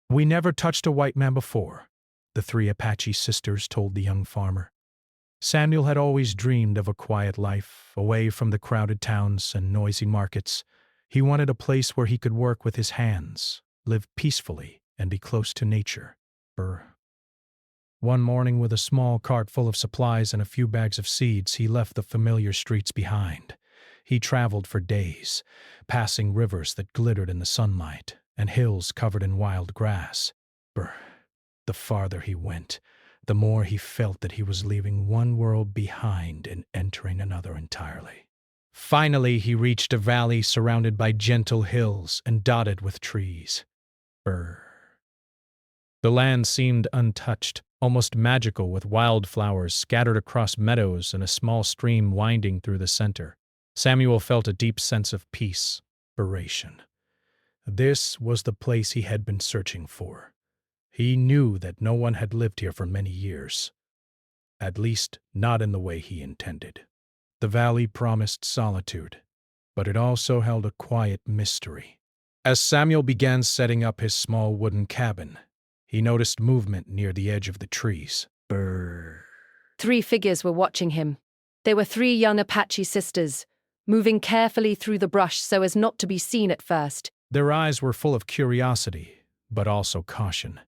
"We never touched a white man before," the three Apache sisters told the young farmer. Samuel had always dreamed of a quiet life, away from the crowded towns and noisy markets. He wanted a place where he could work with his hands, live peacefully, and be close to nature. One morning, with a small cart full of supplies and a few bags of seeds, he left the familiar streets behind. He traveled for days, passing rivers that glittered in the sunlight and hills covered in wild grass. The farther he went, the more he felt that he was leaving one world behind and entering another entirely. Finally, he reached a valley surrounded by gentle hills and dotted with trees. The land seemed untouched, almost magical, with wildflowers scattered across meadows and a small stream winding through the center. Samuel felt a deep sense of peace, inspiration. This was the place he had been searching for. He knew that no one had lived here for many years, at least not in the way he intended. The valley promised solitude, but it also held a quiet mystery. As Samuel began setting up his small wooden cabin, he noticed movement near the edge of the trees. 3 figures were watching him. They were 3 young Apache sisters, moving carefully through the brush so as not to be seen at first. Their eyes were full of curiosity, but also caution.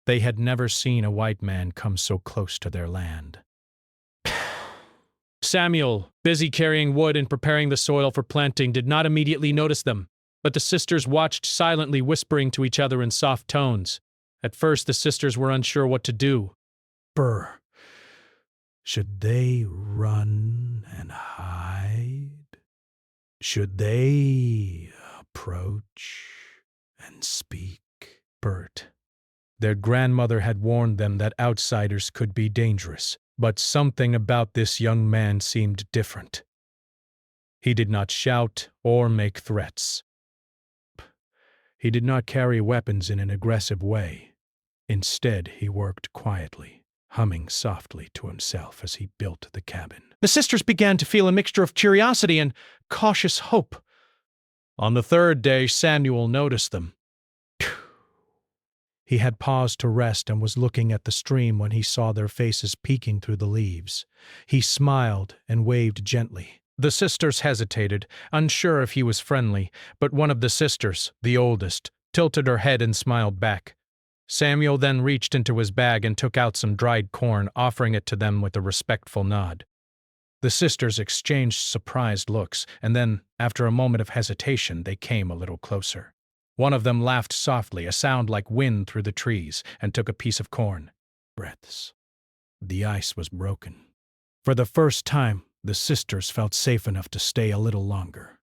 They had never seen a white man come so close to their land. Samuel, busy carrying wood and preparing the soil for planting, did not immediately notice them, but the sisters watched silently, whispering to each other in soft tones. At first, the sisters were unsure what to do. Should they run and hide? Should they approach and speak? Their grandmother had warned them that outsiders could be dangerous, but something about this young man seemed different. He did not shout or make threats. He did not carry weapons in an aggressive way. Instead, he worked quietly, humming softly to himself as he built the cabin. The sisters began to feel a mixture of curiosity and cautious hope. On the 3rd day, Samuel noticed them. He had paused to rest and was looking at the stream when he saw their faces peeking through the leaves. He smiled and waved gently. The sisters hesitated, unsure if he was friendly, but one of the sisters, the oldest, tilted her head and smiled back. Samuel then reached into his bag and took out some dried corn, offering it to them with a respectful nod. The sisters exchanged surprised looks, and then, after a moment of hesitation, they came a little closer. One of them laughed softly, a sound like wind through the trees, and took a piece of corn. Breaths. The ice was broken. For the first time, the sisters felt safe enough to stay a little longer.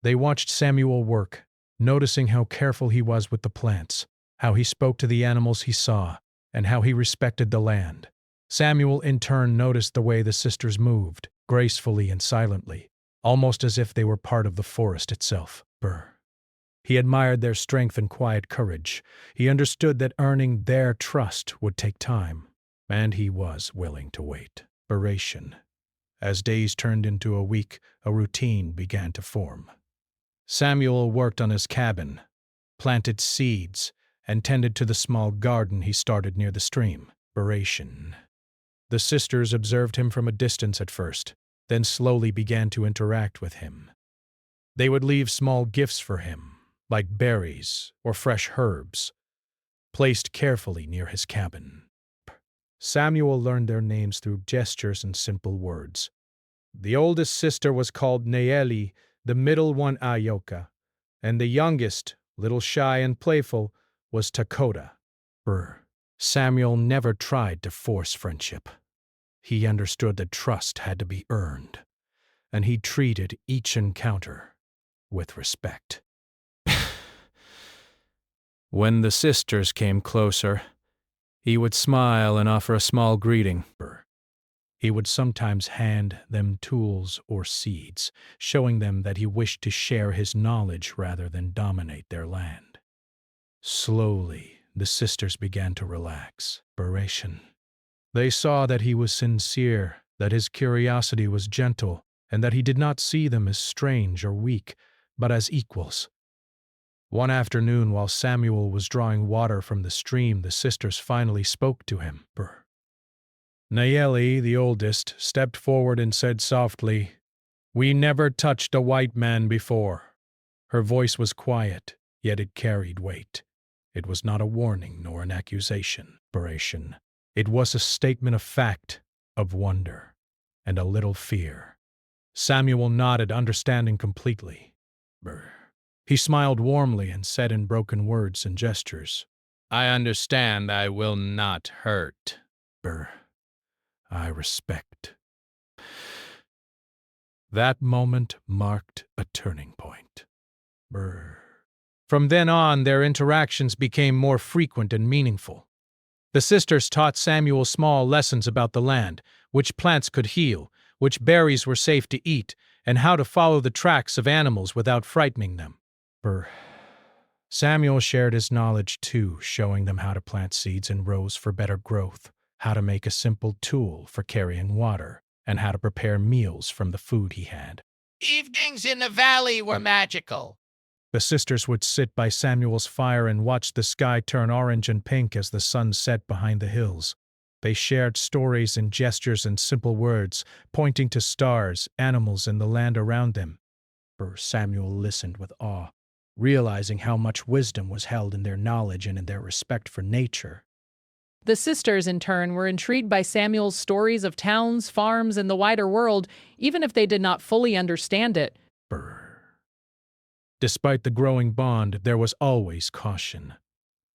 They watched Samuel work, noticing how careful he was with the plants, how he spoke to the animals he saw, and how he respected the land. Samuel, in turn, noticed the way the sisters moved, gracefully and silently, almost as if they were part of the forest itself. He admired their strength and quiet courage. He understood that earning their trust would take time, and he was willing to wait. As days turned into a week, a routine began to form. Samuel worked on his cabin, planted seeds, and tended to the small garden he started near the stream. The sisters observed him from a distance at first, then slowly began to interact with him. They would leave small gifts for him, like berries or fresh herbs, placed carefully near his cabin. Samuel learned their names through gestures and simple words. The oldest sister was called Nayeli, the middle one Ayoka, and the youngest, little shy and playful, was Takota. Samuel never tried to force friendship. He understood that trust had to be earned, and he treated each encounter with respect. When the sisters came closer, he would smile and offer a small greeting. He would sometimes hand them tools or seeds, showing them that he wished to share his knowledge rather than dominate their land. Slowly, the sisters began to relax. They saw that he was sincere, that his curiosity was gentle, and that he did not see them as strange or weak, but as equals. One afternoon, while Samuel was drawing water from the stream, the sisters finally spoke to him. Nayeli, the oldest, stepped forward and said softly, "We never touched a white man before." Her voice was quiet, yet it carried weight. It was not a warning nor an accusation. It was a statement of fact, of wonder, and a little fear. Samuel nodded, understanding completely. He smiled warmly and said in broken words and gestures, "I understand. I will not hurt. I respect." That moment marked a turning point. From then on, their interactions became more frequent and meaningful. The sisters taught Samuel small lessons about the land, which plants could heal, which berries were safe to eat, and how to follow the tracks of animals without frightening them. Samuel shared his knowledge too, showing them how to plant seeds in rows for better growth, how to make a simple tool for carrying water, and how to prepare meals from the food he had. Evenings in the valley were magical. The sisters would sit by Samuel's fire and watch the sky turn orange and pink as the sun set behind the hills. They shared stories and gestures and simple words, pointing to stars, animals, and the land around them. Samuel listened with awe, realizing how much wisdom was held in their knowledge and in their respect for nature. The sisters, in turn, were intrigued by Samuel's stories of towns, farms, and the wider world, even if they did not fully understand it. Despite the growing bond, there was always caution.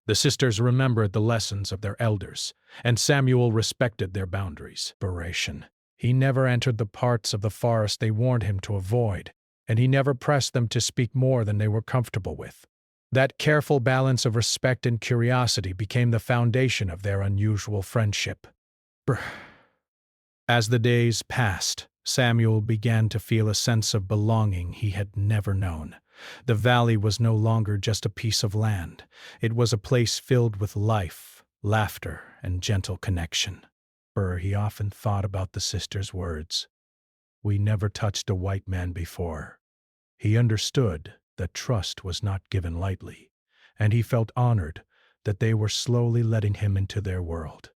The sisters remembered the lessons of their elders, and Samuel respected their boundaries. He never entered the parts of the forest they warned him to avoid, and he never pressed them to speak more than they were comfortable with. That careful balance of respect and curiosity became the foundation of their unusual friendship. As the days passed, Samuel began to feel a sense of belonging he had never known. The valley was no longer just a piece of land. It was a place filled with life, laughter, and gentle connection. He often thought about the sisters' words. "We never touched a white man before." He understood that trust was not given lightly, and he felt honored that they were slowly letting him into their world.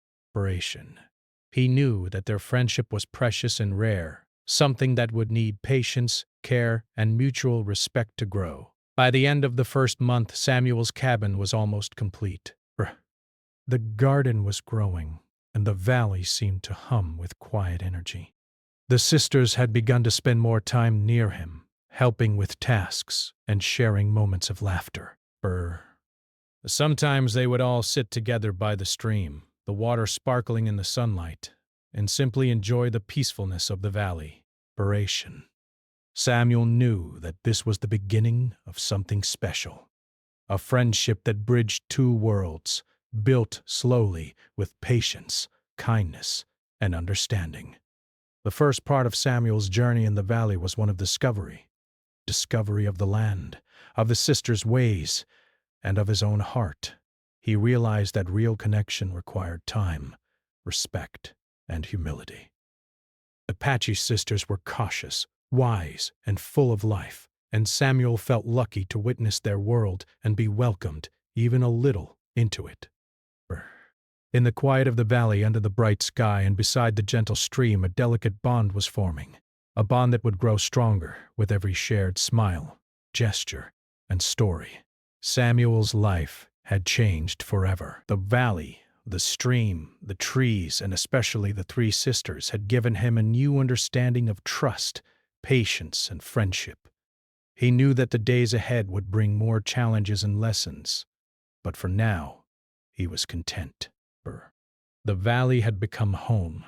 He knew that their friendship was precious and rare, something that would need patience, care, and mutual respect to grow. By the end of the first month, Samuel's cabin was almost complete. The garden was growing, and the valley seemed to hum with quiet energy. The sisters had begun to spend more time near him, helping with tasks and sharing moments of laughter. Sometimes they would all sit together by the stream, the water sparkling in the sunlight, and simply enjoy the peacefulness of the valley. Samuel knew that this was the beginning of something special, a friendship that bridged two worlds, built slowly with patience, kindness, and understanding. The first part of Samuel's journey in the valley was one of discovery of the land, of the sisters' ways, and of his own heart. He realized that real connection required time, respect, and humility. Apache sisters were cautious, wise, and full of life, and Samuel felt lucky to witness their world and be welcomed, even a little, into it. In the quiet of the valley, under the bright sky and beside the gentle stream, a delicate bond was forming, a bond that would grow stronger with every shared smile, gesture, and story. Samuel's life had changed forever. The valley, the stream, the trees, and especially the three sisters had given him a new understanding of trust, patience, and friendship. He knew that the days ahead would bring more challenges and lessons, but for now, he was content. The valley had become home,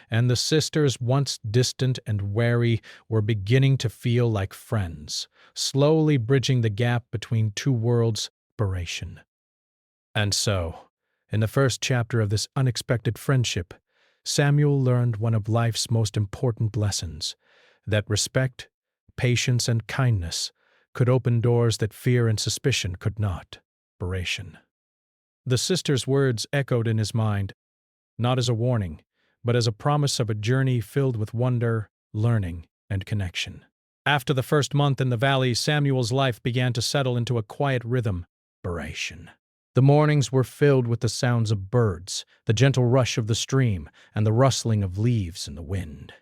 and the sisters, once distant and wary, were beginning to feel like friends, slowly bridging the gap between two worlds. And so, in the first chapter of this unexpected friendship, Samuel learned one of life's most important lessons, that respect, patience, and kindness could open doors that fear and suspicion could not. The sisters' words echoed in his mind, not as a warning, but as a promise of a journey filled with wonder, learning, and connection. After the first month in the valley, Samuel's life began to settle into a quiet rhythm. Narration. The mornings were filled with the sounds of birds, the gentle rush of the stream, and the rustling of leaves in the wind.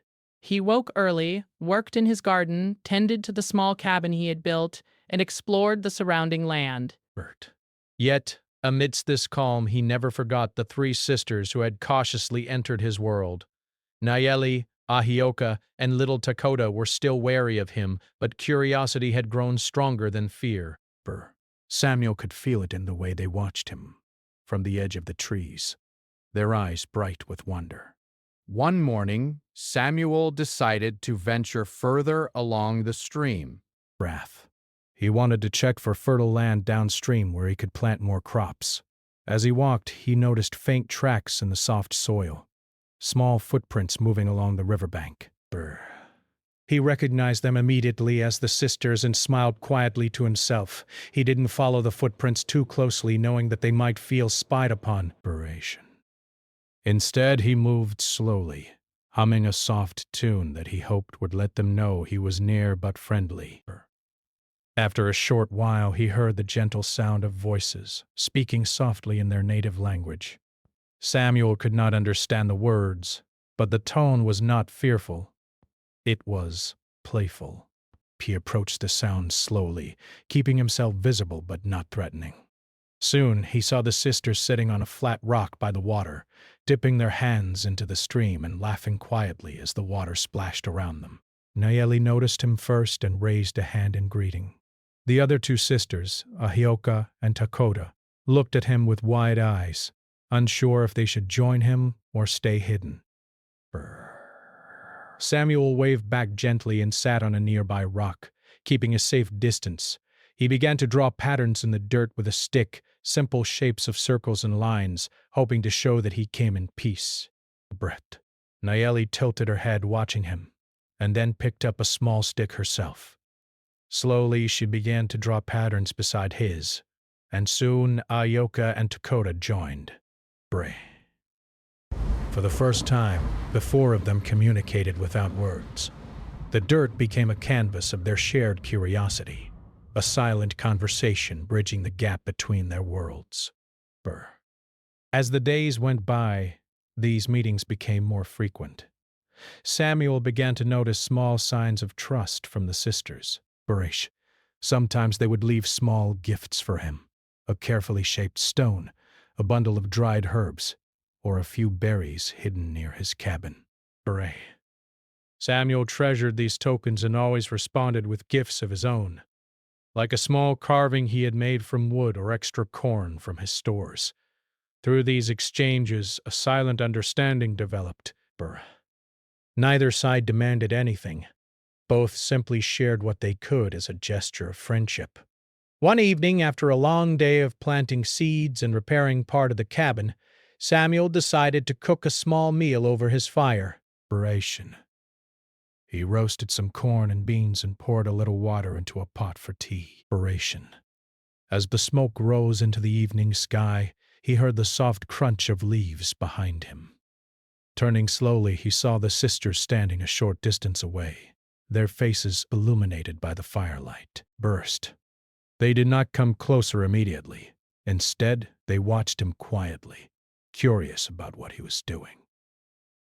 He woke early, worked in his garden, tended to the small cabin he had built, and explored the surrounding land. Yet, amidst this calm, he never forgot the three sisters who had cautiously entered his world. Nayeli, Ahioka, and little Dakota were still wary of him, but curiosity had grown stronger than fear. Samuel could feel it in the way they watched him from the edge of the trees, their eyes bright with wonder. One morning, Samuel decided to venture further along the stream. Wrath. He wanted to check for fertile land downstream where he could plant more crops. As he walked, he noticed faint tracks in the soft soil, small footprints moving along the riverbank. He recognized them immediately as the sisters and smiled quietly to himself. He didn't follow the footprints too closely, knowing that they might feel spied upon. Instead, he moved slowly, humming a soft tune that he hoped would let them know he was near but friendly. After a short while, he heard the gentle sound of voices, speaking softly in their native language. Samuel could not understand the words, but the tone was not fearful. It was playful. He approached the sound slowly, keeping himself visible but not threatening. Soon, he saw the sisters sitting on a flat rock by the water, dipping their hands into the stream and laughing quietly as the water splashed around them. Nayeli noticed him first and raised a hand in greeting. The other two sisters, Ahioka and Dakota, looked at him with wide eyes, unsure if they should join him or stay hidden. Samuel waved back gently and sat on a nearby rock, keeping a safe distance. He began to draw patterns in the dirt with a stick, simple shapes of circles and lines, hoping to show that he came in peace. Nayeli tilted her head, watching him, and then picked up a small stick herself. Slowly, she began to draw patterns beside his, and soon Ahioka and Dakota joined. For the first time, the four of them communicated without words. The dirt became a canvas of their shared curiosity, a silent conversation bridging the gap between their worlds. As the days went by, these meetings became more frequent. Samuel began to notice small signs of trust from the sisters. Sometimes they would leave small gifts for him, a carefully shaped stone, a bundle of dried herbs, or a few berries hidden near his cabin. Samuel treasured these tokens and always responded with gifts of his own, like a small carving he had made from wood or extra corn from his stores. Through these exchanges, a silent understanding developed. Neither side demanded anything. Both simply shared what they could as a gesture of friendship. One evening, after a long day of planting seeds and repairing part of the cabin, Samuel decided to cook a small meal over his fire. He roasted some corn and beans and poured a little water into a pot for tea. As the smoke rose into the evening sky, he heard the soft crunch of leaves behind him. Turning slowly, he saw the sisters standing a short distance away, their faces illuminated by the firelight. They did not come closer immediately. Instead, they watched him quietly, curious about what he was doing.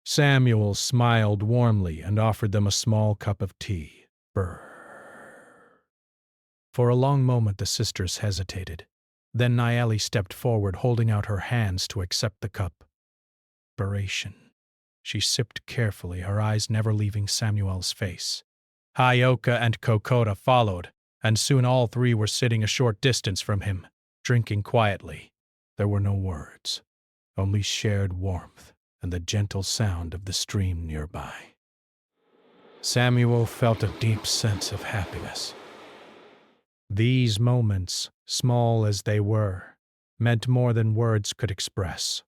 Samuel smiled warmly and offered them a small cup of tea. For a long moment the sisters hesitated. Then Nayeli stepped forward, holding out her hands to accept the cup. She sipped carefully, her eyes never leaving Samuel's face. Ahioka and Dakota followed, and soon all three were sitting a short distance from him, drinking quietly. There were no words, only shared warmth and the gentle sound of the stream nearby. Samuel felt a deep sense of happiness. These moments, small as they were, meant more than words could express.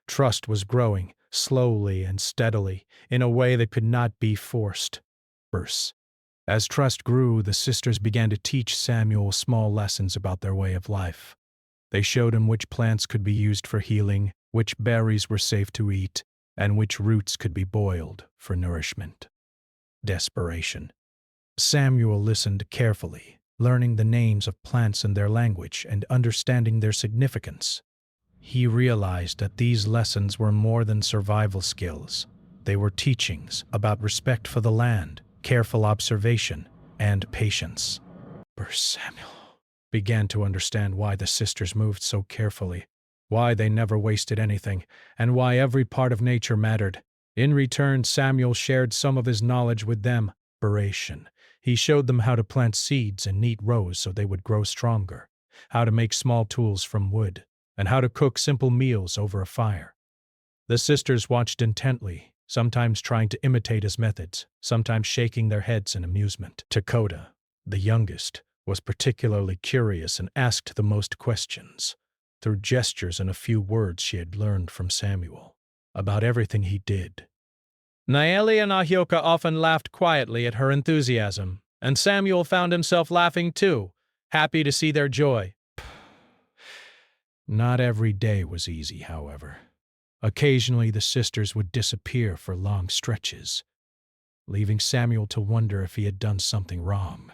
Trust was growing, slowly and steadily, in a way that could not be forced. As trust grew, the sisters began to teach Samuel small lessons about their way of life. They showed him which plants could be used for healing, which berries were safe to eat, and which roots could be boiled for nourishment. Samuel listened carefully, learning the names of plants and their language and understanding their significance. He realized that these lessons were more than survival skills. They were teachings about respect for the land, careful observation, and patience. Samuel began to understand why the sisters moved so carefully, why they never wasted anything, and why every part of nature mattered. In return, Samuel shared some of his knowledge with them. He showed them how to plant seeds in neat rows so they would grow stronger, how to make small tools from wood, and how to cook simple meals over a fire. The sisters watched intently, sometimes trying to imitate his methods, sometimes shaking their heads in amusement. Dakota, the youngest, was particularly curious and asked the most questions. Through gestures and a few words she had learned from Samuel about everything he did. Naeli and Ahioka often laughed quietly at her enthusiasm, and Samuel found himself laughing too, happy to see their joy. Not every day was easy, however. Occasionally the sisters would disappear for long stretches, leaving Samuel to wonder if he had done something wrong.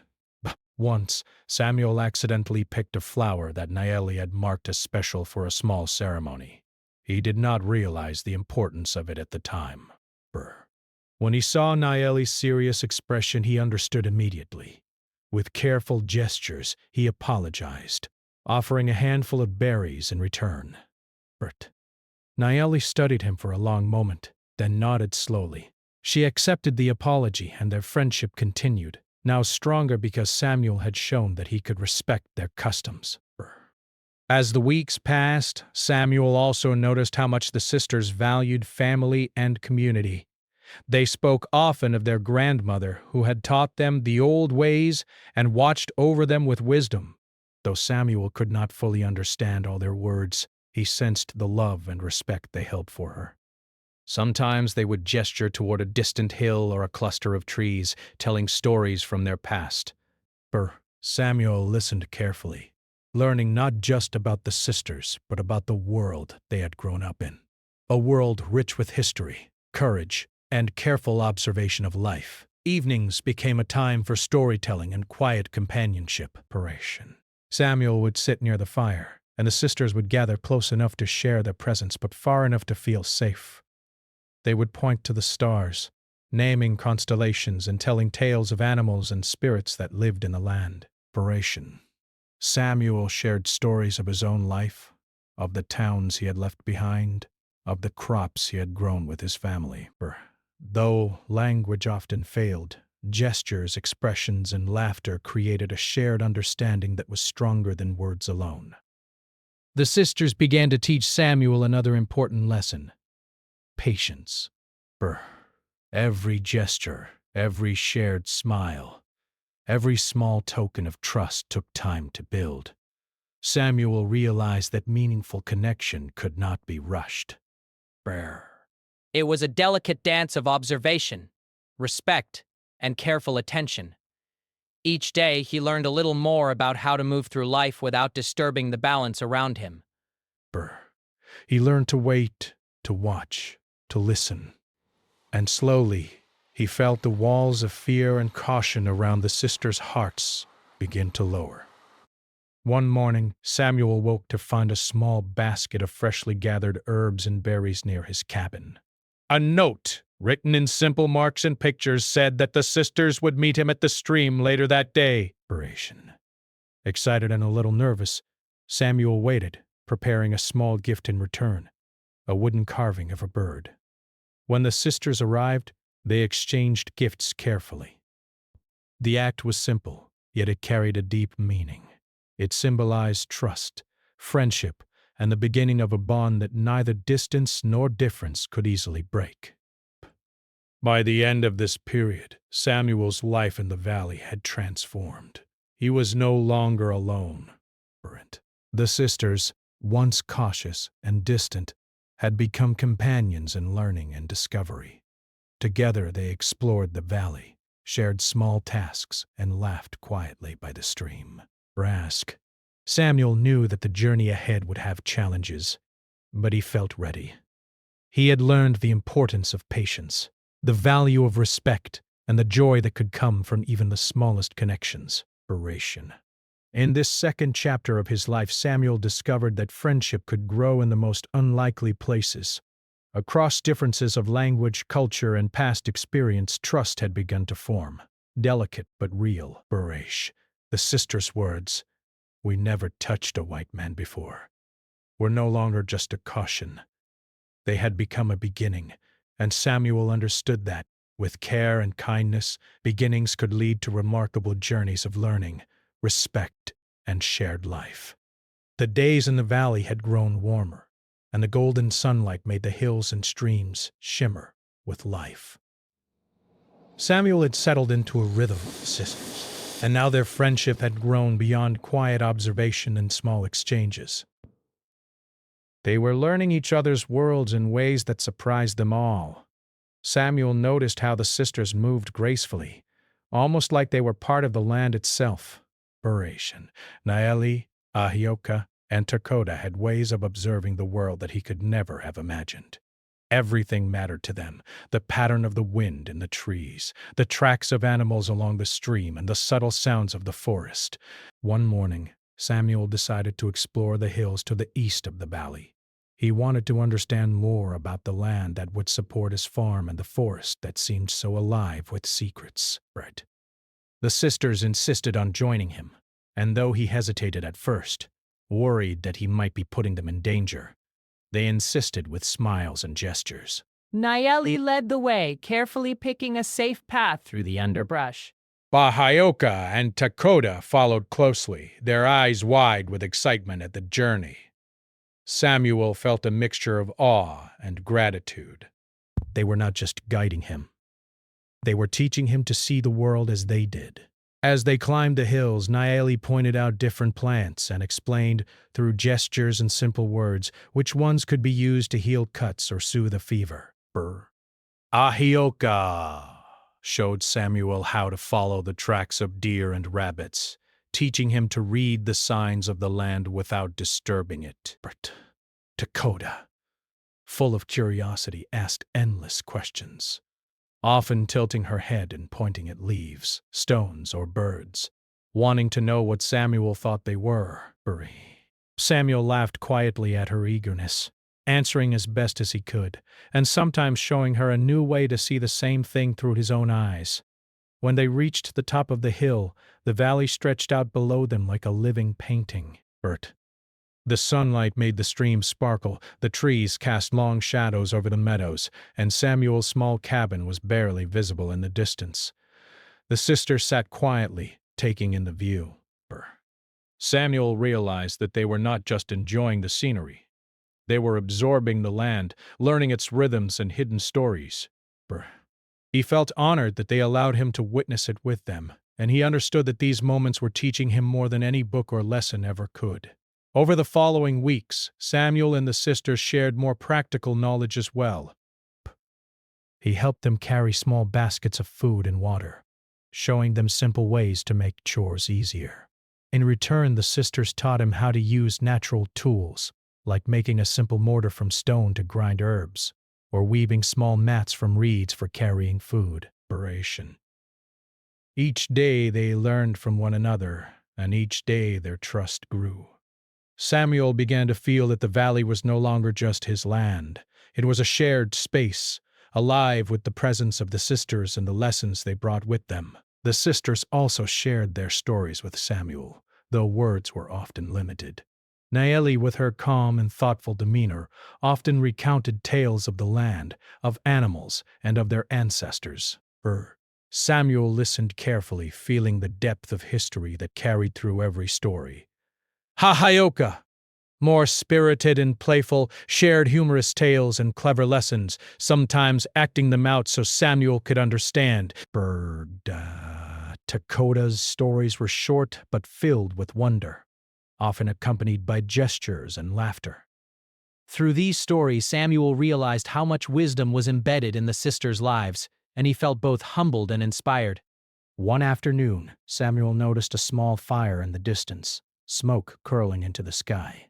Once, Samuel accidentally picked a flower that Naeli had marked as special for a small ceremony. He did not realize the importance of it at the time. When he saw Naeli's serious expression, he understood immediately. With careful gestures, he apologized, offering a handful of berries in return. Naeli studied him for a long moment, then nodded slowly. She accepted the apology, and their friendship continued, now stronger because Samuel had shown that he could respect their customs. As the weeks passed, Samuel also noticed how much the sisters valued family and community. They spoke often of their grandmother, who had taught them the old ways and watched over them with wisdom. Though Samuel could not fully understand all their words, he sensed the love and respect they held for her. Sometimes they would gesture toward a distant hill or a cluster of trees, telling stories from their past. Samuel listened carefully, learning not just about the sisters, but about the world they had grown up in. A world rich with history, courage, and careful observation of life. Evenings became a time for storytelling and quiet companionship. Samuel would sit near the fire, and the sisters would gather close enough to share their presence but far enough to feel safe. They would point to the stars, naming constellations and telling tales of animals and spirits that lived in the land. Samuel shared stories of his own life, of the towns he had left behind, of the crops he had grown with his family. Though language often failed, gestures, expressions, and laughter created a shared understanding that was stronger than words alone. The sisters began to teach Samuel another important lesson: patience. Every gesture, every shared smile, every small token of trust took time to build. Samuel realized that meaningful connection could not be rushed. It was a delicate dance of observation, respect, and careful attention. Each day, he learned a little more about how to move through life without disturbing the balance around him. He learned to wait, to watch, to listen. And slowly, he felt the walls of fear and caution around the sisters' hearts begin to lower. One morning, Samuel woke to find a small basket of freshly gathered herbs and berries near his cabin. A note, written in simple marks and pictures, said that the sisters would meet him at the stream later that day. Excited and a little nervous, Samuel waited, preparing a small gift in return, a wooden carving of a bird. When the sisters arrived, they exchanged gifts carefully. The act was simple, yet it carried a deep meaning. It symbolized trust, friendship, and the beginning of a bond that neither distance nor difference could easily break. By the end of this period, Samuel's life in the valley had transformed. He was no longer alone. The sisters, once cautious and distant, had become companions in learning and discovery. Together they explored the valley, shared small tasks, and laughed quietly by the stream. Samuel knew that the journey ahead would have challenges, but he felt ready. He had learned the importance of patience, the value of respect, and the joy that could come from even the smallest connections. Narration. In this second chapter of his life, Samuel discovered that friendship could grow in the most unlikely places. Across differences of language, culture, and past experience, trust had begun to form. Delicate but real. Barash. The sister's words, "We never touched a white man before," were no longer just a caution. They had become a beginning, and Samuel understood that, with care and kindness, beginnings could lead to remarkable journeys of learning, respect, and shared life. The days in the valley had grown warmer, and the golden sunlight made the hills and streams shimmer with life. Samuel had settled into a rhythm with the sisters, and now their friendship had grown beyond quiet observation and small exchanges. They were learning each other's worlds in ways that surprised them all. Samuel noticed how the sisters moved gracefully, almost like they were part of the land itself. Barash, Naeli, Ahioka, and Takoda had ways of observing the world that he could never have imagined. Everything mattered to them: the pattern of the wind in the trees, the tracks of animals along the stream, and the subtle sounds of the forest. One morning, Samuel decided to explore the hills to the east of the valley. He wanted to understand more about the land that would support his farm and the forest that seemed so alive with secrets. The sisters insisted on joining him, and though he hesitated at first, worried that he might be putting them in danger, they insisted with smiles and gestures. Naeli led the way, carefully picking a safe path through the underbrush. Bahioka and Takoda followed closely, their eyes wide with excitement at the journey. Samuel felt a mixture of awe and gratitude. They were not just guiding him. They were teaching him to see the world as they did. As they climbed the hills, Naeli pointed out different plants and explained, through gestures and simple words, which ones could be used to heal cuts or soothe a fever. Ahioka showed Samuel how to follow the tracks of deer and rabbits, teaching him to read the signs of the land without disturbing it. Takoda, full of curiosity, asked endless questions, often tilting her head and pointing at leaves, stones, or birds, wanting to know what Samuel thought they were. Samuel laughed quietly at her eagerness, answering as best as he could, and sometimes showing her a new way to see the same thing through his own eyes. When they reached the top of the hill, the valley stretched out below them like a living painting. The sunlight made the stream sparkle, the trees cast long shadows over the meadows, and Samuel's small cabin was barely visible in the distance. The sisters sat quietly, taking in the view. Samuel realized that they were not just enjoying the scenery. They were absorbing the land, learning its rhythms and hidden stories. He felt honored that they allowed him to witness it with them, and he understood that these moments were teaching him more than any book or lesson ever could. Over the following weeks, Samuel and the sisters shared more practical knowledge as well. He helped them carry small baskets of food and water, showing them simple ways to make chores easier. In return, the sisters taught him how to use natural tools, like making a simple mortar from stone to grind herbs, or weaving small mats from reeds for carrying food. Each day they learned from one another, and each day their trust grew. Samuel began to feel that the valley was no longer just his land. It was a shared space, alive with the presence of the sisters and the lessons they brought with them. The sisters also shared their stories with Samuel, though words were often limited. Naeli, with her calm and thoughtful demeanor, often recounted tales of the land, of animals, and of their ancestors. Samuel listened carefully, feeling the depth of history that carried through every story. Ahioka, more spirited and playful, shared humorous tales and clever lessons, sometimes acting them out so Samuel could understand. Takoda's stories were short but filled with wonder, often accompanied by gestures and laughter. Through these stories, Samuel realized how much wisdom was embedded in the sisters' lives, and he felt both humbled and inspired. One afternoon, Samuel noticed a small fire in the distance, smoke curling into the sky.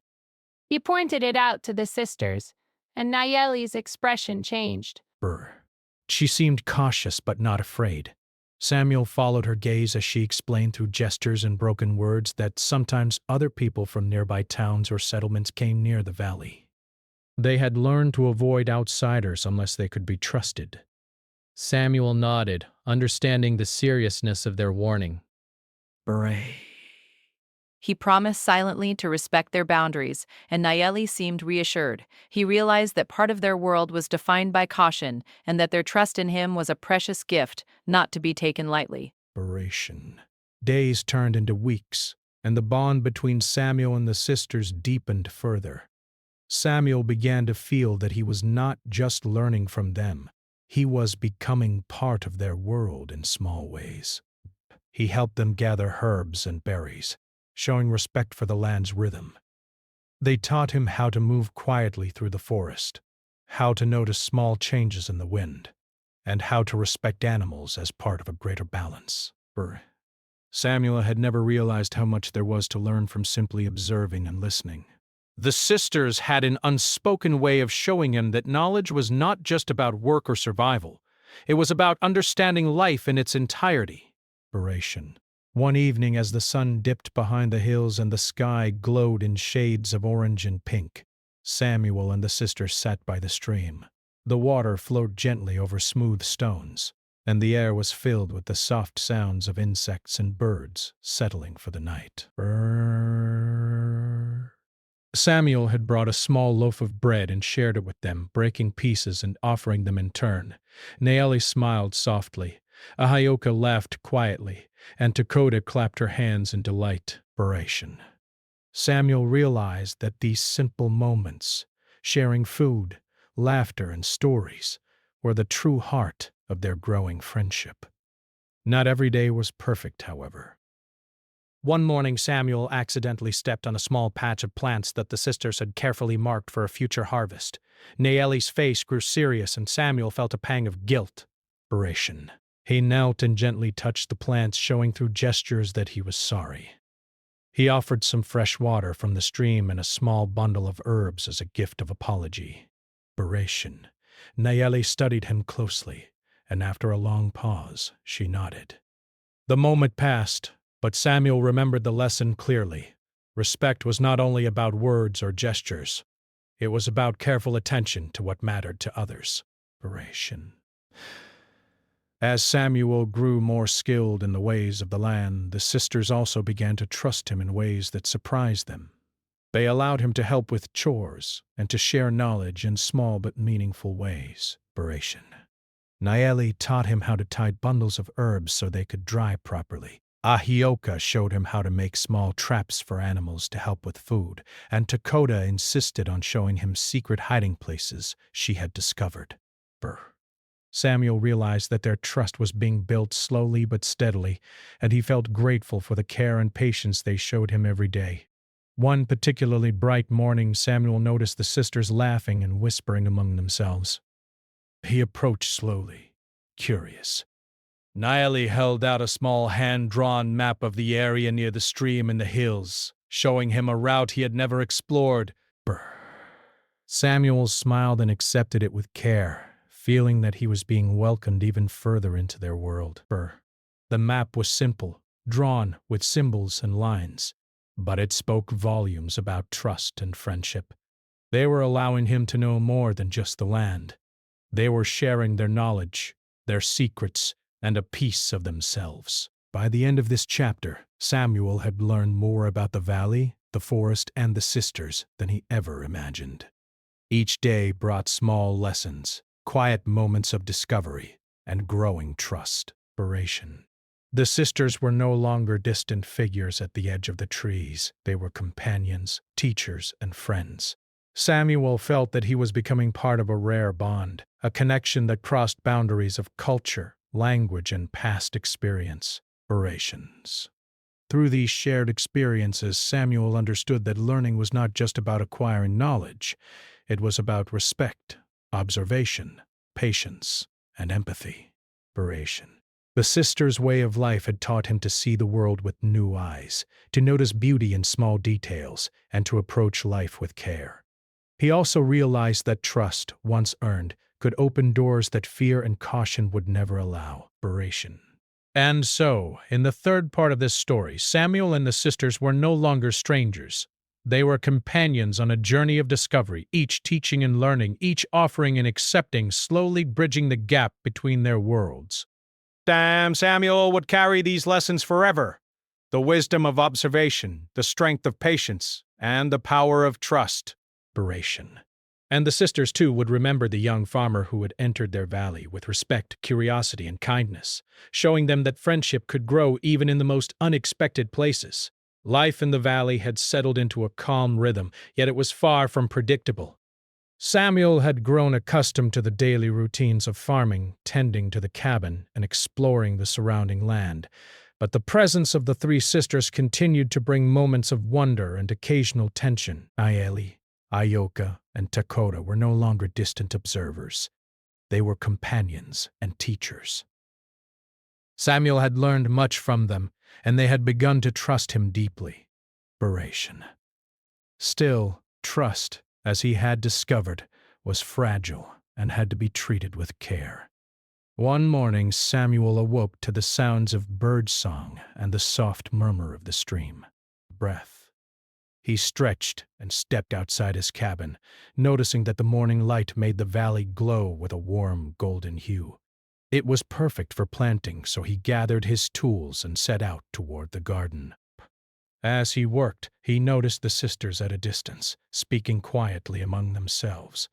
He pointed it out to the sisters, and Naeli's expression changed. She seemed cautious but not afraid, Samuel followed her gaze as she explained through gestures and broken words that sometimes other people from nearby towns or settlements came near the valley. They had learned to avoid outsiders unless they could be trusted. Samuel nodded, understanding the seriousness of their warning. Bray. He promised silently to respect their boundaries, and Nayeli seemed reassured. He realized that part of their world was defined by caution, and that their trust in him was a precious gift, not to be taken lightly. Desperation. Days turned into weeks, and the bond between Samuel and the sisters deepened further. Samuel began to feel that he was not just learning from them, he was becoming part of their world in small ways. He helped them gather herbs and berries, showing respect for the land's rhythm. They taught him how to move quietly through the forest, how to notice small changes in the wind, and how to respect animals as part of a greater balance. Samuel had never realized how much there was to learn from simply observing and listening. The sisters had an unspoken way of showing him that knowledge was not just about work or survival. It was about understanding life in its entirety. One evening, as the sun dipped behind the hills and the sky glowed in shades of orange and pink, Samuel and the sisters sat by the stream. The water flowed gently over smooth stones, and the air was filled with the soft sounds of insects and birds settling for the night. Samuel had brought a small loaf of bread and shared it with them, breaking pieces and offering them in turn. Nayeli smiled softly. Ahioka laughed quietly, and Dakota clapped her hands in delight. Samuel realized that these simple moments, sharing food, laughter, and stories, were the true heart of their growing friendship. Not every day was perfect, however. One morning, Samuel accidentally stepped on a small patch of plants that the sisters had carefully marked for a future harvest. Nayeli's face grew serious, and Samuel felt a pang of guilt. He knelt and gently touched the plants, showing through gestures that he was sorry. He offered some fresh water from the stream and a small bundle of herbs as a gift of apology. Nayeli studied him closely, and after a long pause, she nodded. The moment passed, but Samuel remembered the lesson clearly. Respect was not only about words or gestures. It was about careful attention to what mattered to others. As Samuel grew more skilled in the ways of the land, the sisters also began to trust him in ways that surprised them. They allowed him to help with chores and to share knowledge in small but meaningful ways. Nayeli taught him how to tie bundles of herbs so they could dry properly. Ahioka showed him how to make small traps for animals to help with food, and Dakota insisted on showing him secret hiding places she had discovered. Samuel realized that their trust was being built slowly but steadily, and he felt grateful for the care and patience they showed him every day. One particularly bright morning, Samuel noticed the sisters laughing and whispering among themselves. He approached slowly, curious. Nayeli held out a small hand-drawn map of the area near the stream in the hills, showing him a route he had never explored. Samuel smiled and accepted it with care, feeling that he was being welcomed even further into their world. The map was simple, drawn with symbols and lines, but it spoke volumes about trust and friendship. They were allowing him to know more than just the land. They were sharing their knowledge, their secrets, and a piece of themselves. By the end of this chapter, Samuel had learned more about the valley, the forest, and the sisters than he ever imagined. Each day brought small lessons, quiet moments of discovery, and growing trust. The sisters were no longer distant figures at the edge of the trees. They were companions, teachers, and friends. Samuel felt that he was becoming part of a rare bond, a connection that crossed boundaries of culture, language, and past experience. Through these shared experiences, Samuel understood that learning was not just about acquiring knowledge. It was about respect, observation, patience, and empathy. The sisters' way of life had taught him to see the world with new eyes, to notice beauty in small details, and to approach life with care. He also realized that trust, once earned, could open doors that fear and caution would never allow. And so, in the third part of this story, Samuel and the sisters were no longer strangers. They were companions on a journey of discovery, each teaching and learning, each offering and accepting, slowly bridging the gap between their worlds. Samuel would carry these lessons forever. The wisdom of observation, the strength of patience, and the power of trust. Narration. And the sisters, too, would remember the young farmer who had entered their valley with respect, curiosity, and kindness, showing them that friendship could grow even in the most unexpected places. Life in the valley had settled into a calm rhythm, yet it was far from predictable. Samuel had grown accustomed to the daily routines of farming, tending to the cabin, and exploring the surrounding land. But the presence of the three sisters continued to bring moments of wonder and occasional tension. Nayeli, Ayoka, and Dakota were no longer distant observers. They were companions and teachers. Samuel had learned much from them, and they had begun to trust him deeply. Narration. Still, trust, as he had discovered, was fragile and had to be treated with care. One morning, Samuel awoke to the sounds of birdsong and the soft murmur of the stream. Breath. He stretched and stepped outside his cabin, noticing that the morning light made the valley glow with a warm golden hue. It was perfect for planting, so he gathered his tools and set out toward the garden. As he worked, he noticed the sisters at a distance, speaking quietly among themselves.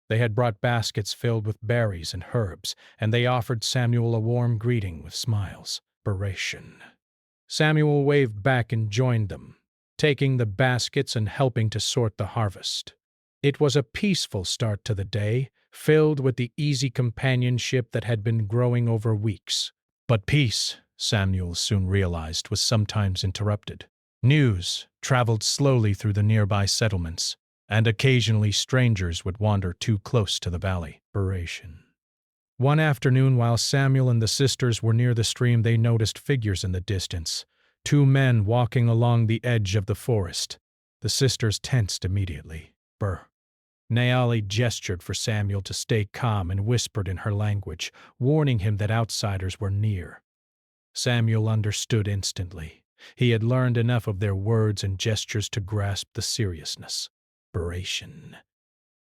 They had brought baskets filled with berries and herbs, and they offered Samuel a warm greeting with smiles. Narration. Samuel waved back and joined them, taking the baskets and helping to sort the harvest. It was a peaceful start to the day, filled with the easy companionship that had been growing over weeks. But peace, Samuel soon realized, was sometimes interrupted. News traveled slowly through the nearby settlements, and occasionally strangers would wander too close to the valley. Narration. One afternoon, while Samuel and the sisters were near the stream, they noticed figures in the distance, 2 men walking along the edge of the forest. The sisters tensed immediately. Naali gestured for Samuel to stay calm and whispered in her language, warning him that outsiders were near. Samuel understood instantly. He had learned enough of their words and gestures to grasp the seriousness. Narration.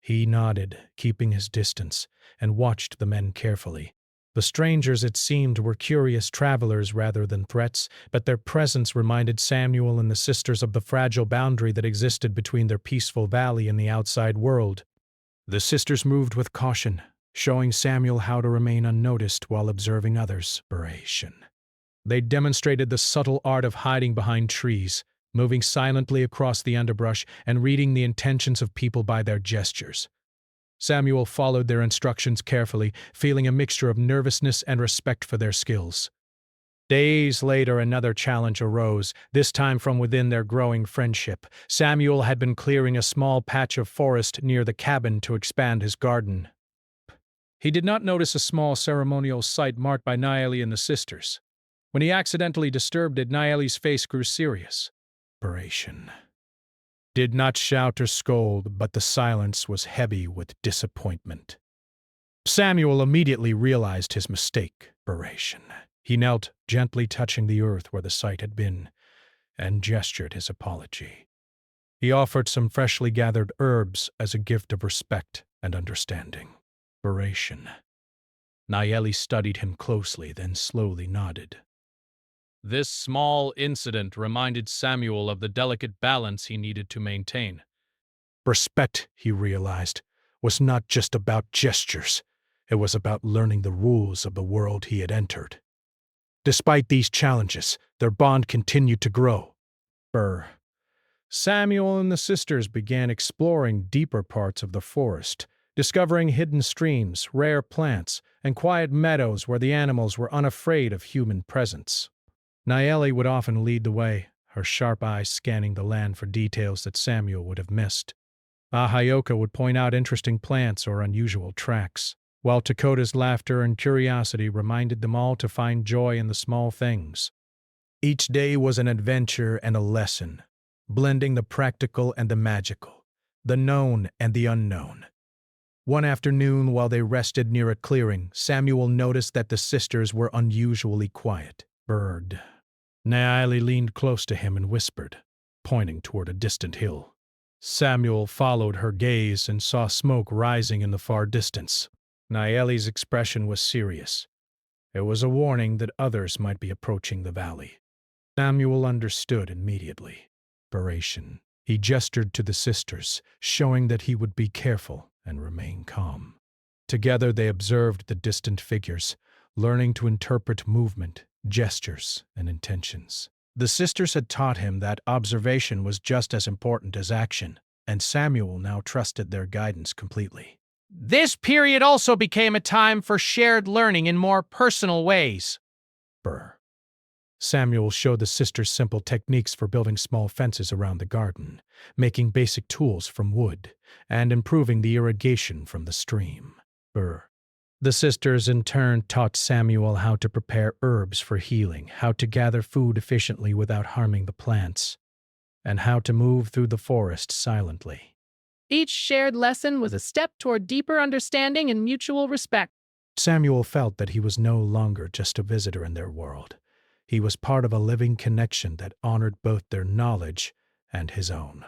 He nodded, keeping his distance, and watched the men carefully. The strangers, it seemed, were curious travelers rather than threats, but their presence reminded Samuel and the sisters of the fragile boundary that existed between their peaceful valley and the outside world. The sisters moved with caution, showing Samuel how to remain unnoticed while observing others. Narration. They demonstrated the subtle art of hiding behind trees, moving silently across the underbrush and reading the intentions of people by their gestures. Samuel followed their instructions carefully, feeling a mixture of nervousness and respect for their skills. Days later, another challenge arose, this time from within their growing friendship. Samuel had been clearing a small patch of forest near the cabin to expand his garden. He did not notice a small ceremonial site marked by Naeli and the sisters. When he accidentally disturbed it, Naeli's face grew serious. Narration. Did not shout or scold, but the silence was heavy with disappointment. Samuel immediately realized his mistake. Narration. He knelt, gently touching the earth where the site had been, and gestured his apology. He offered some freshly gathered herbs as a gift of respect and understanding. Narration. Nayeli studied him closely, then slowly nodded. This small incident reminded Samuel of the delicate balance he needed to maintain. Respect, he realized, was not just about gestures. It was about learning the rules of the world he had entered. Despite these challenges, their bond continued to grow. Samuel and the sisters began exploring deeper parts of the forest, discovering hidden streams, rare plants, and quiet meadows where the animals were unafraid of human presence. Naeli would often lead the way, her sharp eyes scanning the land for details that Samuel would have missed. Ahayoka would point out interesting plants or unusual tracks, while Dakota's laughter and curiosity reminded them all to find joy in the small things. Each day was an adventure and a lesson, blending the practical and the magical, the known and the unknown. One afternoon, while they rested near a clearing, Samuel noticed that the sisters were unusually quiet. Bird. Naomi leaned close to him and whispered, pointing toward a distant hill. Samuel followed her gaze and saw smoke rising in the far distance. Naomi's expression was serious. It was a warning that others might be approaching the valley. Samuel understood immediately. Narration. He gestured to the sisters, showing that he would be careful and remain calm. Together they observed the distant figures, learning to interpret movement, gestures, and intentions. The sisters had taught him that observation was just as important as action, and Samuel now trusted their guidance completely. This period also became a time for shared learning in more personal ways. Samuel showed the sisters simple techniques for building small fences around the garden, making basic tools from wood, and improving the irrigation from the stream. The sisters in turn taught Samuel how to prepare herbs for healing, how to gather food efficiently without harming the plants, and how to move through the forest silently. Each shared lesson was a step toward deeper understanding and mutual respect. Samuel felt that he was no longer just a visitor in their world. He was part of a living connection that honored both their knowledge and his own.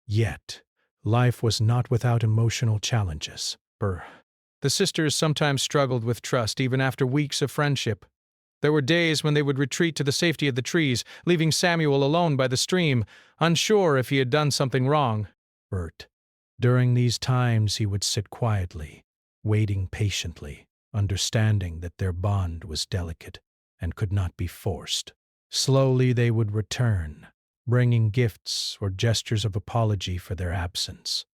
Yet, life was not without emotional challenges. The sisters sometimes struggled with trust even after weeks of friendship. There were days when they would retreat to the safety of the trees, leaving Samuel alone by the stream, unsure if he had done something wrong. During these times he would sit quietly, waiting patiently, understanding that their bond was delicate and could not be forced. Slowly they would return, bringing gifts or gestures of apology for their absence.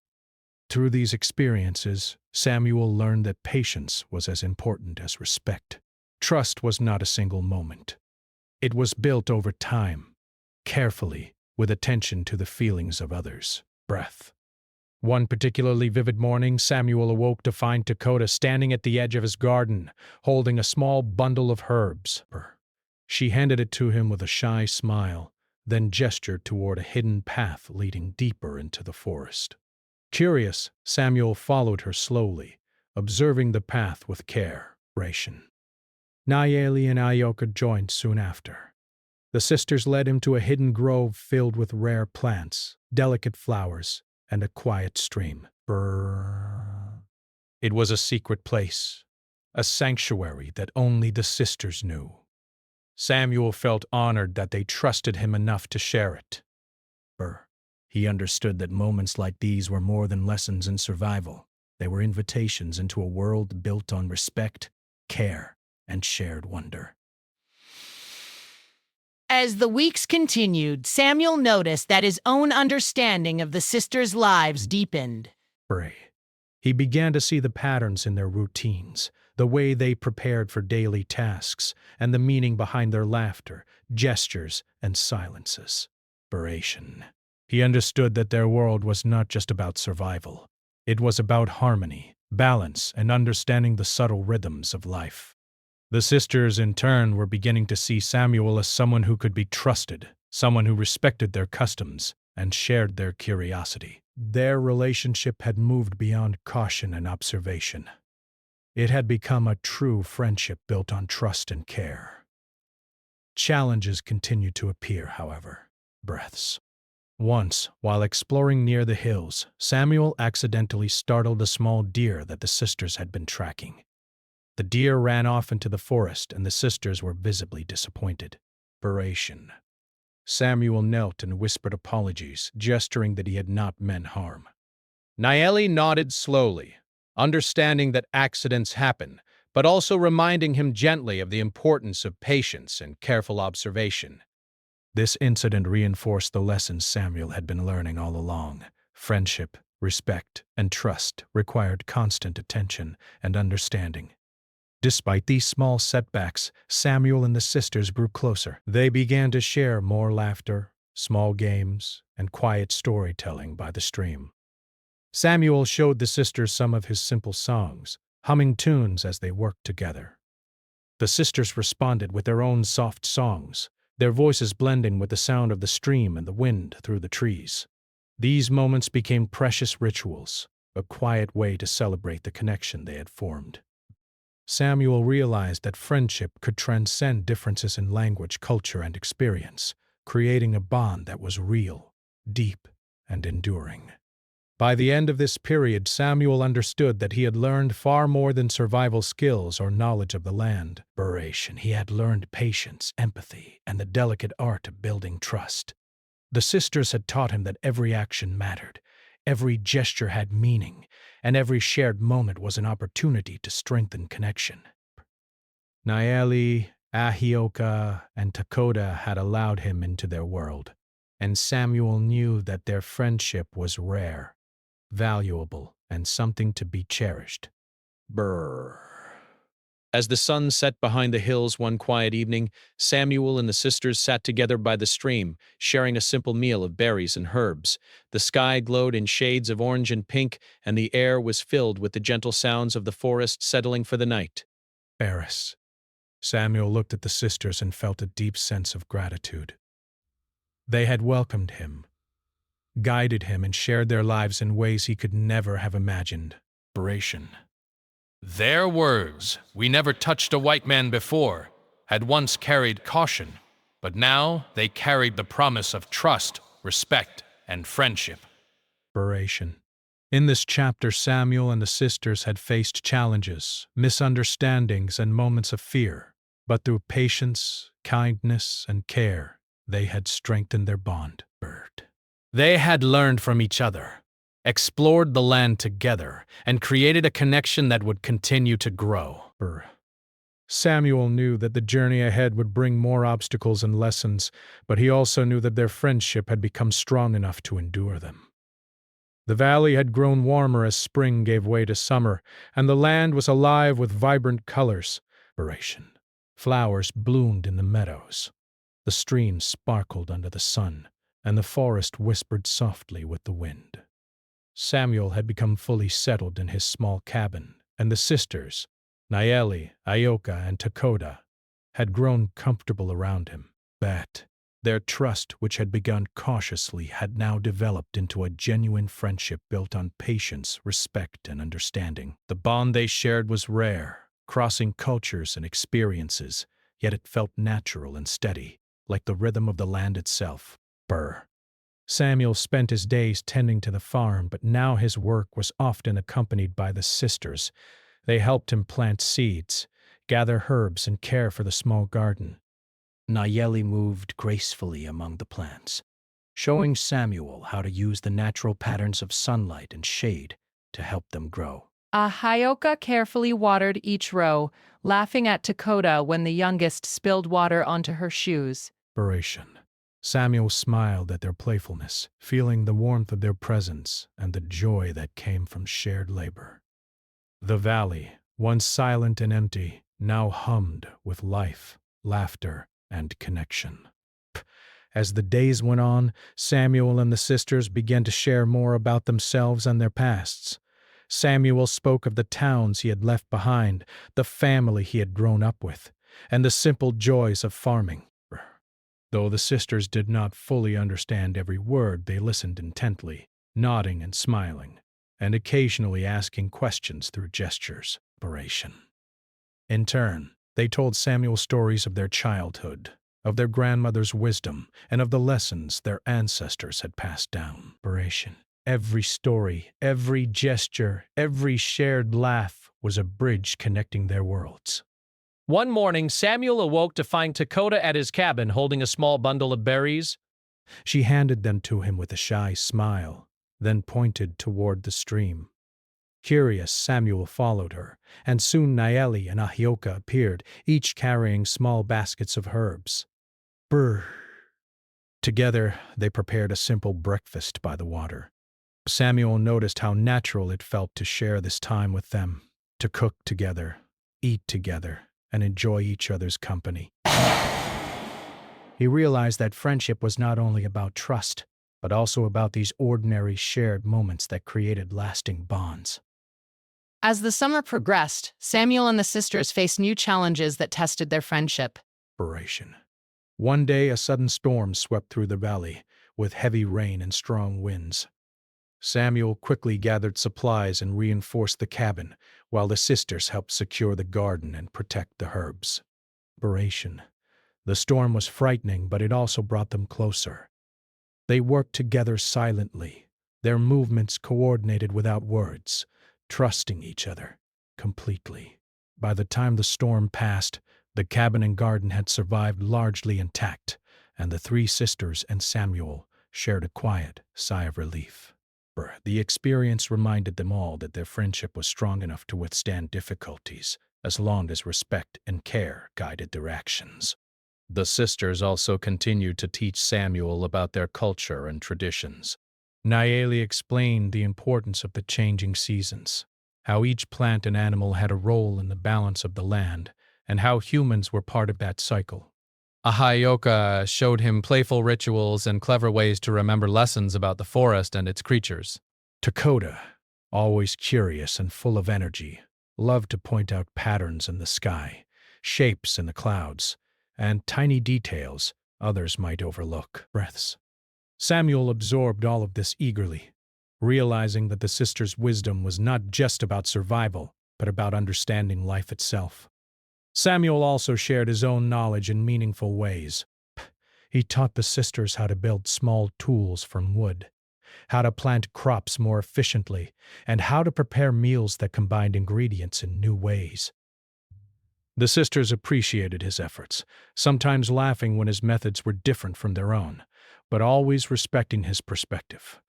Through these experiences, Samuel learned that patience was as important as respect. Trust was not a single moment. It was built over time, carefully, with attention to the feelings of others. One particularly vivid morning, Samuel awoke to find Dakota standing at the edge of his garden, holding a small bundle of herbs. She handed it to him with a shy smile, then gestured toward a hidden path leading deeper into the forest. Curious, Samuel followed her slowly, observing the path with care. Nayeli and Ayoka joined soon after. The sisters led him to a hidden grove filled with rare plants, delicate flowers, and a quiet stream. It was a secret place, a sanctuary that only the sisters knew. Samuel felt honored that they trusted him enough to share it. He understood that moments like these were more than lessons in survival. They were invitations into a world built on respect, care, and shared wonder. As the weeks continued, Samuel noticed that his own understanding of the sisters' lives deepened. He began to see the patterns in their routines, the way they prepared for daily tasks, and the meaning behind their laughter, gestures, and silences. He understood that their world was not just about survival. It was about harmony, balance, and understanding the subtle rhythms of life. The sisters, in turn, were beginning to see Samuel as someone who could be trusted, someone who respected their customs and shared their curiosity. Their relationship had moved beyond caution and observation. It had become a true friendship built on trust and care. Challenges continued to appear, however. Once, while exploring near the hills, Samuel accidentally startled a small deer that the sisters had been tracking. The deer ran off into the forest, and the sisters were visibly disappointed. Samuel knelt and whispered apologies, gesturing that he had not meant harm. Naomi nodded slowly, understanding that accidents happen, but also reminding him gently of the importance of patience and careful observation. This incident reinforced the lessons Samuel had been learning all along. Friendship, respect, and trust required constant attention and understanding. Despite these small setbacks, Samuel and the sisters grew closer. They began to share more laughter, small games, and quiet storytelling by the stream. Samuel showed the sisters some of his simple songs, humming tunes as they worked together. The sisters responded with their own soft songs, their voices blending with the sound of the stream and the wind through the trees. These moments became precious rituals, a quiet way to celebrate the connection they had formed. Samuel realized that friendship could transcend differences in language, culture, and experience, creating a bond that was real, deep, and enduring. By the end of this period, Samuel understood that he had learned far more than survival skills or knowledge of the land. He had learned patience, empathy, and the delicate art of building trust. The sisters had taught him that every action mattered, every gesture had meaning, and every shared moment was an opportunity to strengthen connection. Nayeli, Ahioka, and Takoda had allowed him into their world, and Samuel knew that their friendship was rare, valuable, and something to be cherished. As the sun set behind the hills one quiet evening, Samuel and the sisters sat together by the stream, sharing a simple meal of berries and herbs. The sky glowed in shades of orange and pink, and the air was filled with the gentle sounds of the forest settling for the night. Eris. Samuel looked at the sisters and felt a deep sense of gratitude. They had welcomed him, guided him, and shared their lives in ways he could never have imagined. Their words, "We never touched a white man before," had once carried caution, but now they carried the promise of trust, respect, and friendship. In this chapter, Samuel and the sisters had faced challenges, misunderstandings, and moments of fear, but through patience, kindness, and care, they had strengthened their bond. They had learned from each other, explored the land together, and created a connection that would continue to grow. Samuel knew that the journey ahead would bring more obstacles and lessons, but he also knew that their friendship had become strong enough to endure them. The valley had grown warmer as spring gave way to summer, and the land was alive with vibrant colors. Flowers bloomed in the meadows. The streams sparkled under the sun, and the forest whispered softly with the wind. Samuel had become fully settled in his small cabin, and the sisters, Nayeli, Ioka, and Takoda, had grown comfortable around him. But their trust, which had begun cautiously, had now developed into a genuine friendship built on patience, respect, and understanding. The bond they shared was rare, crossing cultures and experiences, yet it felt natural and steady, like the rhythm of the land itself. Samuel spent his days tending to the farm, but now his work was often accompanied by the sisters. They helped him plant seeds, gather herbs, and care for the small garden. Nayeli moved gracefully among the plants, showing Samuel how to use the natural patterns of sunlight and shade to help them grow. Ahioka carefully watered each row, laughing at Takoda when the youngest spilled water onto her shoes. Samuel smiled at their playfulness, feeling the warmth of their presence and the joy that came from shared labor. The valley, once silent and empty, now hummed with life, laughter, and connection. As the days went on, Samuel and the sisters began to share more about themselves and their pasts. Samuel spoke of the towns he had left behind, the family he had grown up with, and the simple joys of farming. Though the sisters did not fully understand every word, they listened intently, nodding and smiling, and occasionally asking questions through gestures. In turn, they told Samuel stories of their childhood, of their grandmother's wisdom, and of the lessons their ancestors had passed down. Every story, every gesture, every shared laugh was a bridge connecting their worlds. One morning, Samuel awoke to find Takoda at his cabin holding a small bundle of berries. She handed them to him with a shy smile, then pointed toward the stream. Curious, Samuel followed her, and soon Nayeli and Ahioka appeared, each carrying small baskets of herbs. Together, they prepared a simple breakfast by the water. Samuel noticed how natural it felt to share this time with them, to cook together, eat together, and enjoy each other's company. He realized that friendship was not only about trust, but also about these ordinary shared moments that created lasting bonds. As the summer progressed, Samuel and the sisters faced new challenges that tested their friendship. One day, a sudden storm swept through the valley, with heavy rain and strong winds. Samuel quickly gathered supplies and reinforced the cabin, while the sisters helped secure the garden and protect the herbs. Operation. The storm was frightening, but it also brought them closer. They worked together silently, their movements coordinated without words, trusting each other completely. By the time the storm passed, the cabin and garden had survived largely intact, and the three sisters and Samuel shared a quiet sigh of relief. The experience reminded them all that their friendship was strong enough to withstand difficulties, as long as respect and care guided their actions. The sisters also continued to teach Samuel about their culture and traditions. Nayeli explained the importance of the changing seasons, how each plant and animal had a role in the balance of the land, and how humans were part of that cycle. Ahayoka showed him playful rituals and clever ways to remember lessons about the forest and its creatures. Dakota, always curious and full of energy, loved to point out patterns in the sky, shapes in the clouds, and tiny details others might overlook. Breaths. Samuel absorbed all of this eagerly, realizing that the sisters' wisdom was not just about survival, but about understanding life itself. Samuel also shared his own knowledge in meaningful ways. He taught the sisters how to build small tools from wood, how to plant crops more efficiently, and how to prepare meals that combined ingredients in new ways. The sisters appreciated his efforts, sometimes laughing when his methods were different from their own, but always respecting his perspective.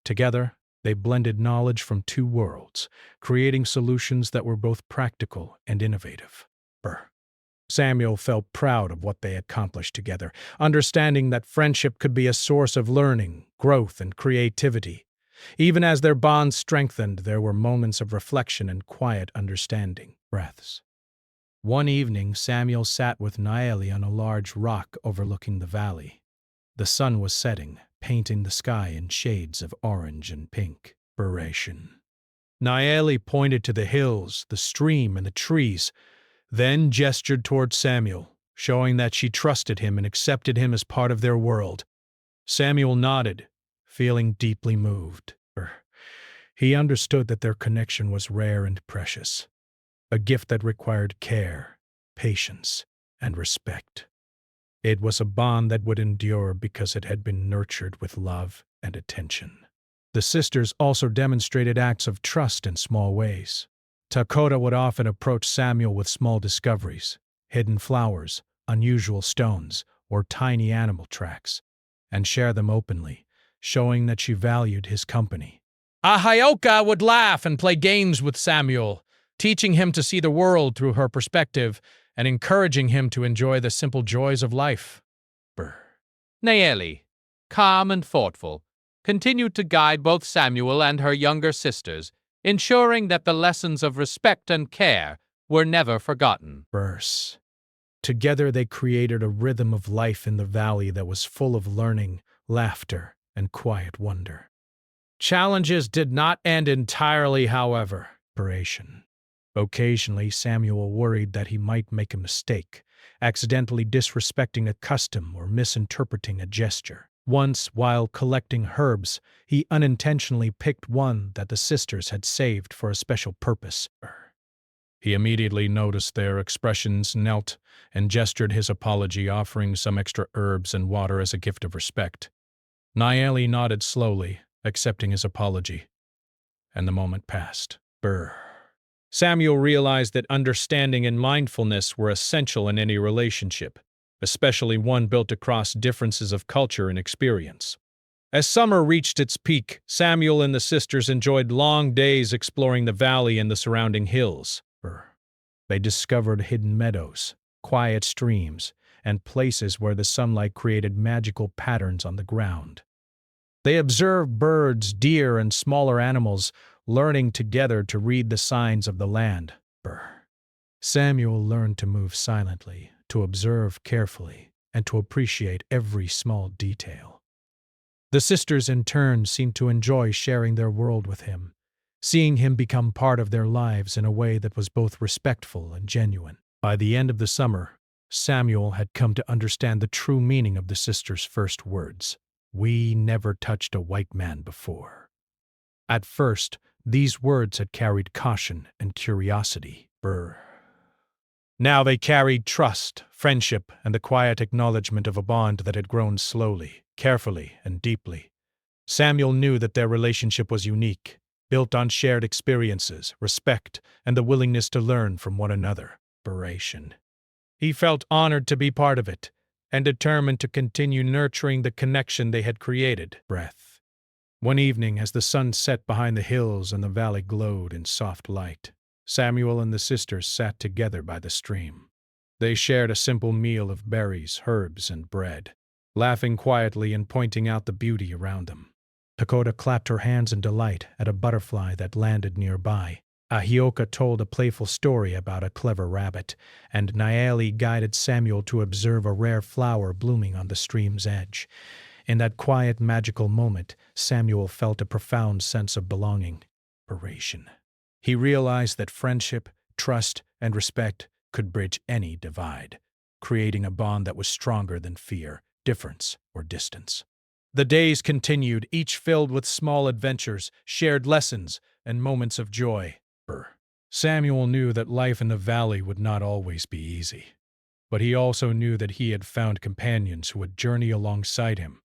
Together, they blended knowledge from two worlds, creating solutions that were both practical and innovative. Samuel felt proud of what they accomplished together, understanding that friendship could be a source of learning, growth, and creativity. Even as their bond strengthened, there were moments of reflection and quiet understanding. Breaths. One evening, Samuel sat with Nayeli on a large rock overlooking the valley. The sun was setting, painting the sky in shades of orange and pink. Nayeli pointed to the hills, the stream, and the trees, then gestured toward Samuel, showing that she trusted him and accepted him as part of their world. Samuel nodded, feeling deeply moved. He understood that their connection was rare and precious, a gift that required care, patience, and respect. It was a bond that would endure because it had been nurtured with love and attention. The sisters also demonstrated acts of trust in small ways. Dakota would often approach Samuel with small discoveries, hidden flowers, unusual stones, or tiny animal tracks, and share them openly, showing that she valued his company. Ahayoka would laugh and play games with Samuel, teaching him to see the world through her perspective and encouraging him to enjoy the simple joys of life. Nayeli, calm and thoughtful, continued to guide both Samuel and her younger sisters, ensuring that the lessons of respect and care were never forgotten. Together they created a rhythm of life in the valley that was full of learning, laughter, and quiet wonder. Challenges did not end entirely, however. Occasionally, Samuel worried that he might make a mistake, accidentally disrespecting a custom or misinterpreting a gesture. Once, while collecting herbs, he unintentionally picked one that the sisters had saved for a special purpose. He immediately noticed their expressions, knelt, and gestured his apology, offering some extra herbs and water as a gift of respect. Nayeli nodded slowly, accepting his apology, and the moment passed. Samuel realized that understanding and mindfulness were essential in any relationship, especially one built across differences of culture and experience. As summer reached its peak, Samuel and the sisters enjoyed long days exploring the valley and the surrounding hills. They discovered hidden meadows, quiet streams, and places where the sunlight created magical patterns on the ground. They observed birds, deer, and smaller animals, learning together to read the signs of the land. Samuel learned to move silently, to observe carefully, and to appreciate every small detail. The sisters, in turn, seemed to enjoy sharing their world with him, seeing him become part of their lives in a way that was both respectful and genuine. By the end of the summer, Samuel had come to understand the true meaning of the sisters' first words. "We never touched a white man before." At first, these words had carried caution and curiosity. Now they carried trust, friendship, and the quiet acknowledgement of a bond that had grown slowly, carefully, and deeply. Samuel knew that their relationship was unique, built on shared experiences, respect, and the willingness to learn from one another. He felt honored to be part of it, and determined to continue nurturing the connection they had created. One evening, as the sun set behind the hills and the valley glowed in soft light, Samuel and the sisters sat together by the stream. They shared a simple meal of berries, herbs, and bread, laughing quietly and pointing out the beauty around them. Dakota clapped her hands in delight at a butterfly that landed nearby. Ahioka told a playful story about a clever rabbit, and Naeli guided Samuel to observe a rare flower blooming on the stream's edge. In that quiet, magical moment, Samuel felt a profound sense of belonging. He realized that friendship, trust, and respect could bridge any divide, creating a bond that was stronger than fear, difference, or distance. The days continued, each filled with small adventures, shared lessons, and moments of joy. Samuel knew that life in the valley would not always be easy, but he also knew that he had found companions who would journey alongside him,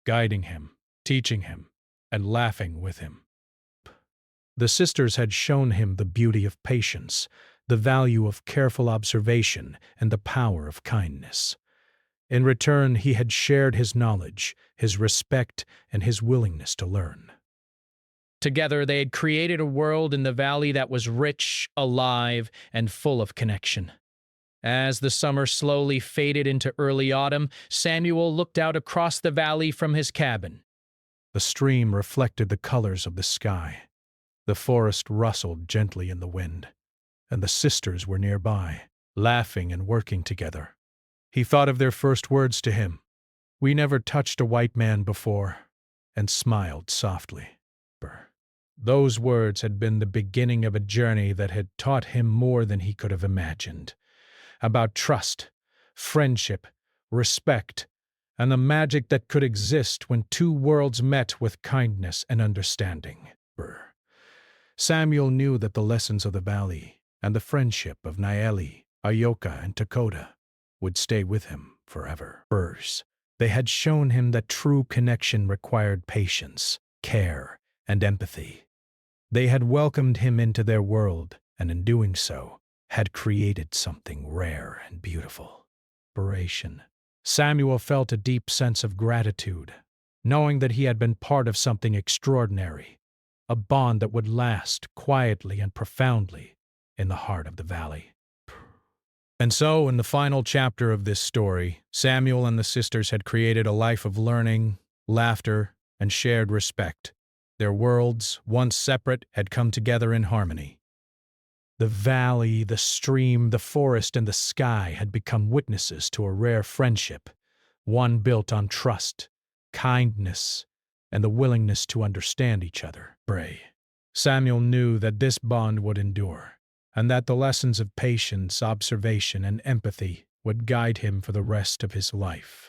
guiding him, teaching him, and laughing with him. The sisters had shown him the beauty of patience, the value of careful observation, and the power of kindness. In return, he had shared his knowledge, his respect, and his willingness to learn. Together, they had created a world in the valley that was rich, alive, and full of connection. As the summer slowly faded into early autumn, Samuel looked out across the valley from his cabin. The stream reflected the colors of the sky. The forest rustled gently in the wind, and the sisters were nearby, laughing and working together. He thought of their first words to him, "We never touched a white man before," and smiled softly. Those words had been the beginning of a journey that had taught him more than he could have imagined, about trust, friendship, respect, and the magic that could exist when two worlds met with kindness and understanding. Samuel knew that the lessons of the valley and the friendship of Naeli, Ahioka, and Dakota would stay with him forever. They had shown him that true connection required patience, care, and empathy. They had welcomed him into their world, and in doing so, had created something rare and beautiful. Samuel felt a deep sense of gratitude, knowing that he had been part of something extraordinary, a bond that would last quietly and profoundly in the heart of the valley. And so, in the final chapter of this story, Samuel and the sisters had created a life of learning, laughter, and shared respect. Their worlds, once separate, had come together in harmony. The valley, the stream, the forest, and the sky had become witnesses to a rare friendship, one built on trust, kindness, and the willingness to understand each other. Samuel knew that this bond would endure, and that the lessons of patience, observation, and empathy would guide him for the rest of his life.